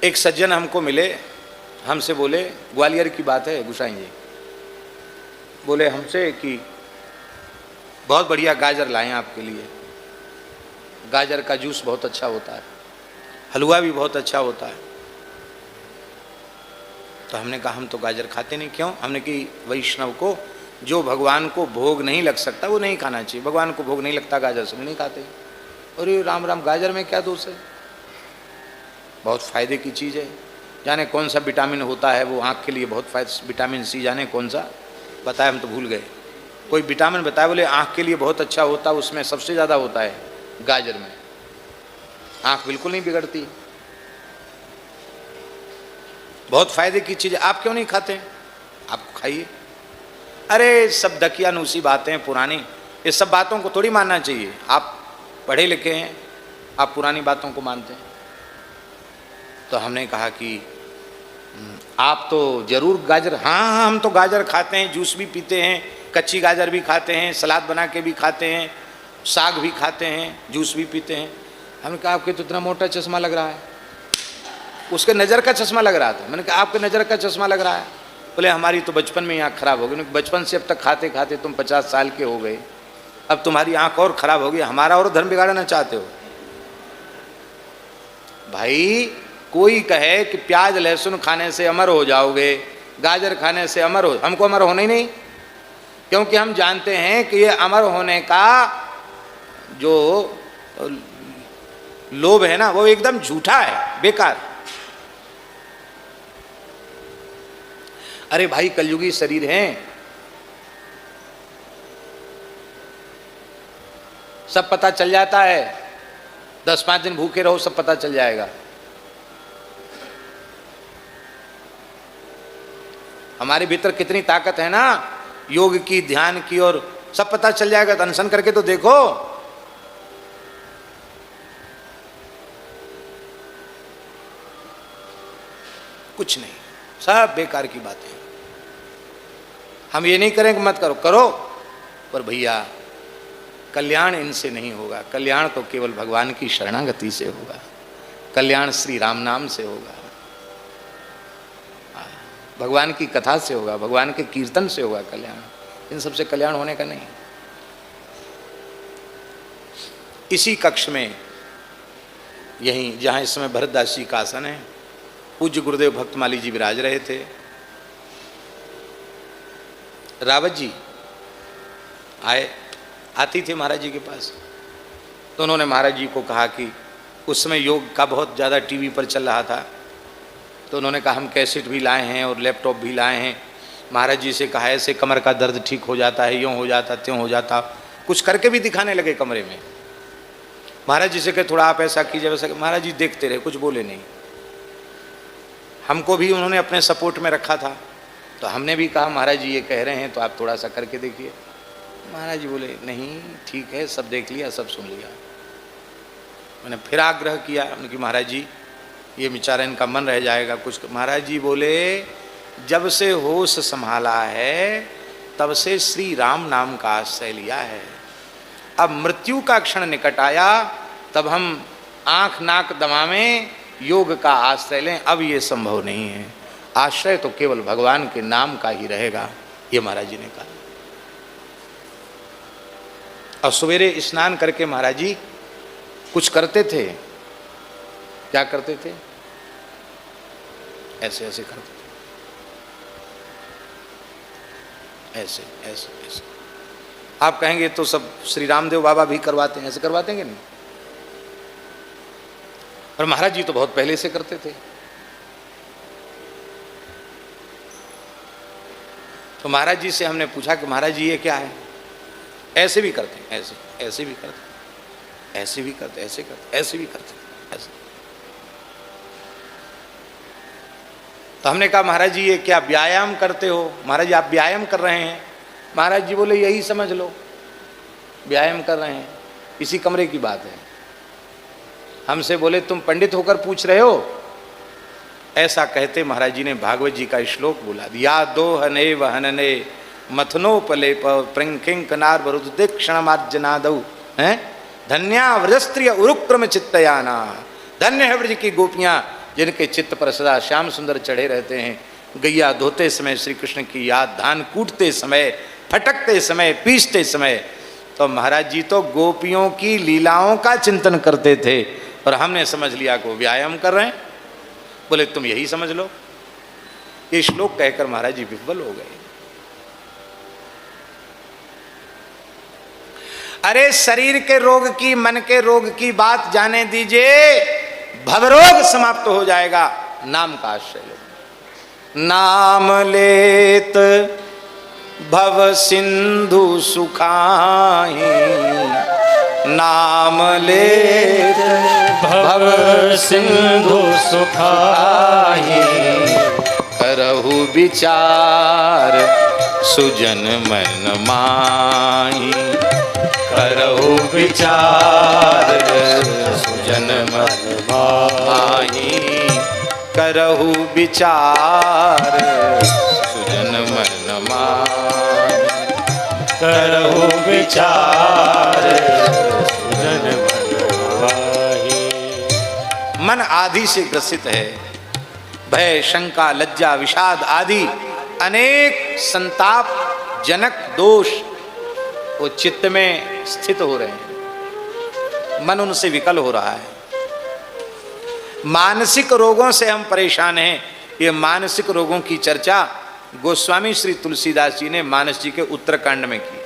एक सज्जन हमको मिले, हमसे बोले, ग्वालियर की बात है गुसाई जी, बोले हमसे कि बहुत बढ़िया गाजर लाएं आपके लिए, गाजर का जूस बहुत अच्छा होता है, हलवा भी बहुत अच्छा होता है। तो हमने कहा हम तो गाजर खाते नहीं। क्यों? हमने कि वैष्णव को जो भगवान को भोग नहीं लग सकता वो नहीं खाना चाहिए। भगवान को भोग नहीं लगता गाजर से नहीं खाते। और ये राम राम, गाजर में क्या दोष है? बहुत फायदे की चीज़ है। जाने कौन सा विटामिन होता है वो आँख के लिए बहुत फायदा, विटामिन सी जाने कौन सा बताया, हम तो भूल गए। कोई विटामिन बताया, बोले आँख के लिए बहुत अच्छा होता है, उसमें सबसे ज़्यादा होता है गाजर में, आँख बिल्कुल नहीं बिगड़ती, बहुत फायदे की चीज़। आप क्यों नहीं खाते? आप खाइए। अरे सब दकियानूसी बातें पुरानी, ये सब बातों को थोड़ी मानना चाहिए। आप पढ़े लिखे हैं, आप पुरानी बातों को मानते हैं। तो हमने कहा कि आप तो जरूर गाजर, हाँ हम तो गाजर खाते हैं, जूस भी पीते हैं, कच्ची गाजर भी खाते हैं, सलाद बना के भी खाते हैं, साग भी खाते हैं, जूस भी पीते हैं। हमने कहा आपके तो इतना मोटा चश्मा लग रहा है। उसके नज़र का चश्मा लग रहा था। मैंने कहा आपके नज़र का चश्मा लग रहा है। बोले हमारी तो बचपन में आँख खराब हो गई। बचपन से अब तक खाते खाते तुम 50 साल के हो गए, अब तुम्हारी आँख और खराब हो गई, हमारा और धर्म बिगाड़ना चाहते हो? भाई कोई कहे कि प्याज लहसुन खाने से अमर हो जाओगे, गाजर खाने से अमर हो, हमको अमर होना ही नहीं, क्योंकि हम जानते हैं कि ये अमर होने का जो लोभ है ना वो एकदम झूठा है, बेकार। अरे भाई कलयुगी शरीर हैं, सब पता चल जाता है। 10-5 दिन भूखे रहो सब पता चल जाएगा। हमारे भीतर कितनी ताकत है ना, योग की, ध्यान की, और सब पता चल जाएगा। तो अनशन करके तो देखो। कुछ नहीं, सब बेकार की बातें। हम ये नहीं करें कि मत करो, करो, पर भैया कल्याण इनसे नहीं होगा। कल्याण तो केवल भगवान की शरणागति से होगा, कल्याण श्री राम नाम से होगा, भगवान की कथा से होगा, भगवान के कीर्तन से होगा कल्याण। इन सबसे कल्याण होने का नहीं। इसी कक्ष में, यहीं जहाँ इस समय भरतदास जी का आसन है, पूज्य गुरुदेव भक्तमाली जी विराज रहे थे। रावत जी आती थी महाराज जी के पास, तो उन्होंने महाराज जी को कहा कि उस समय योग का बहुत ज़्यादा टीवी पर चल रहा था, तो उन्होंने कहा हम कैसेट भी लाए हैं और लैपटॉप भी लाए हैं। महाराज जी से कहा ऐसे कमर का दर्द ठीक हो जाता है, यूँ हो जाता, त्यों हो जाता, कुछ करके भी दिखाने लगे कमरे में। महाराज जी से कहे थोड़ा आप ऐसा कीजिए वैसा। महाराज जी देखते रहे, कुछ बोले नहीं। हमको भी उन्होंने अपने सपोर्ट में रखा था, तो हमने भी कहा महाराज जी ये कह रहे हैं तो आप थोड़ा सा करके देखिए। महाराज जी बोले नहीं ठीक है, सब देख लिया, सब सुन लिया। मैंने फिर आग्रह किया उनकी, महाराज जी ये बेचारा इनका मन रह जाएगा कुछ। महाराज जी बोले जब से होश संभाला है तब से श्री राम नाम का आश्रय लिया है। अब मृत्यु का क्षण निकट आया तब हम आंख नाक दबावें, योग का आश्रय लें, अब ये संभव नहीं है। आश्रय तो केवल भगवान के नाम का ही रहेगा, ये महाराज जी ने कहा। और सवेरे स्नान करके महाराज जी कुछ करते थे। क्या करते थे? ऐसे ऐसे करते थे, ऐसे ऐसे ऐसे। आप कहेंगे तो सब श्री रामदेव बाबा भी करवाते हैं, ऐसे करवाते हैं नहीं? और महाराज जी तो बहुत पहले से करते थे। तो महाराज जी से हमने पूछा कि महाराज जी ये क्या है? ऐसे भी करते हैं, ऐसे ऐसे भी करते, ऐसे भी करते, ऐसे करते, ऐसे भी करते, ऐसे। तो हमने कहा महाराज जी ये क्या व्यायाम करते हो? महाराज जी आप व्यायाम कर रहे हैं? महाराज जी बोले यही समझ लो, व्यायाम कर रहे हैं। इसी कमरे की बात है। हमसे बोले तुम पंडित होकर पूछ रहे हो? ऐसा कहते महाराज जी ने भागवत जी का श्लोक बोला दिया, दो हने वहनने मथनोपले प्रंकिंकनार वरुदीक्षणमार्जनादौ हैं धन्या व्रजस्त्रिय उरुक्रम चित्तयाना। धन्य है व्रज की गोपियां जिनके चित्त पर सदा श्याम सुंदर चढ़े रहते हैं, गैया धोते समय श्री कृष्ण की याद, धान कूटते समय, फटकते समय, पीसते समय, तो महाराज जी तो गोपियों की लीलाओं का चिंतन करते थे और हमने समझ लिया कि वो व्यायाम कर रहे हैं। बोले तुम यही समझ लो। ये श्लोक कहकर महाराज जी विह्वल हो गए। अरे शरीर के रोग की, मन के रोग की बात जाने दीजिए, भवरोग समाप्त हो जाएगा नाम का आश्रय लो। नाम लेत भव सिंधु सुखाही, नाम लेत भव सिंधु सुखाही, करहु विचार सुजन मन माही, करहु विचार सुजन मन माही, करहु विचार सुजन मन माही, करहु विचार सुजन मन माही। मन आदि से ग्रसित है। भय, शंका, लज्जा, विषाद आदि अनेक संताप जनक दोष वो चित्त में स्थित हो रहे हैं, मन उनसे विकल हो रहा है। मानसिक रोगों से हम परेशान हैं। ये मानसिक रोगों की चर्चा गोस्वामी श्री तुलसीदास जी ने मानस जी के उत्तरकांड में की।